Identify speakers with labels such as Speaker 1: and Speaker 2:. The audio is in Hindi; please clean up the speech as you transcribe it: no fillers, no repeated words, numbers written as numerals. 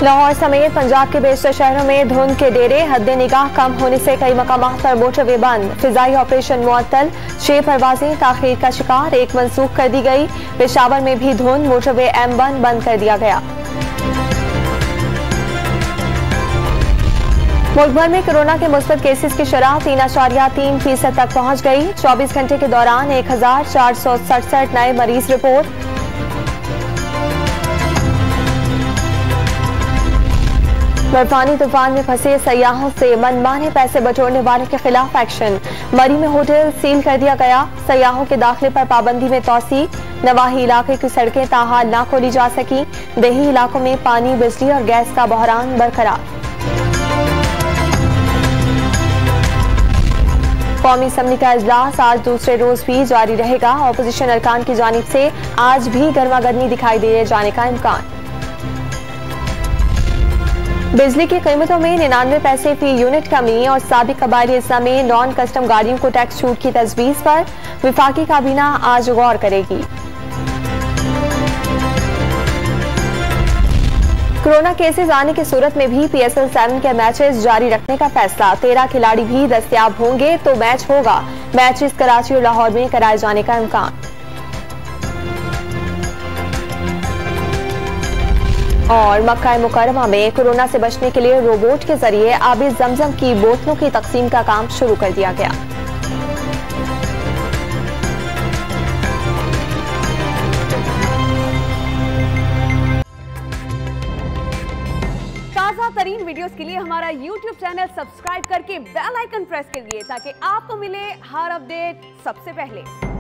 Speaker 1: लाहौर समेत पंजाब के बेशतर शहरों में धुंध के डेरे, हद्दे निगाह कम होने से कई मकामात पर मोटरवे बंद, फिजाई ऑपरेशन मुअत्तल, 6 परवाजें ताखीर का शिकार, 1 मनसूख कर दी गई। पेशावर में भी धुंध, मोटरवे M1 बंद कर दिया गया। मुल्क भर में कोरोना के मुस्बत केसेस की शरह 3.3% तक पहुंच गई। 24 घंटे के दौरान 1467 नए मरीज रिपोर्ट। बर्फानी तूफान में फंसे सयाहों से मनमाने पैसे बटोरने वालों के खिलाफ एक्शन। मरी में होटल सील कर दिया गया। सयाहों के दाखिले पर पाबंदी में तौसी। नवाही इलाके की सड़कें ताहाल ना खोली जा सकी। देही इलाकों में पानी, बिजली और गैस का बहरान बरकरार। कौमी असम्बली का इजलास आज दूसरे रोज भी जारी रहेगा। ऑपोजिशन अरकान की जानिब से आज भी गर्मागर्मी दिखाई दे जाने का इम्कान। बिजली की कीमतों में 99 पैसे फी यूनिट कमी और साबिक कबायली अज़्ज़ा में नॉन कस्टम गाड़ियों को टैक्स छूट की तजवीज़ पर विफाकी काबीना आज गौर करेगी। कोरोना केसेस आने की सूरत में भी PSL 7 के मैचेस जारी रखने का फैसला। 13 खिलाड़ी भी दस्तयाब होंगे तो मैच होगा। मैचेस कराची और लाहौर में कराए जाने का इम्कान। और मक्का मुकर्रमा में कोरोना से बचने के लिए रोबोट के जरिए आबे जमजम की बोतलों की तकसीम का काम शुरू कर दिया गया।
Speaker 2: ताज़ा तरीन वीडियोस के लिए हमारा YouTube चैनल सब्सक्राइब करके बेल आइकन प्रेस करिए ताकि आपको मिले हर अपडेट सबसे पहले।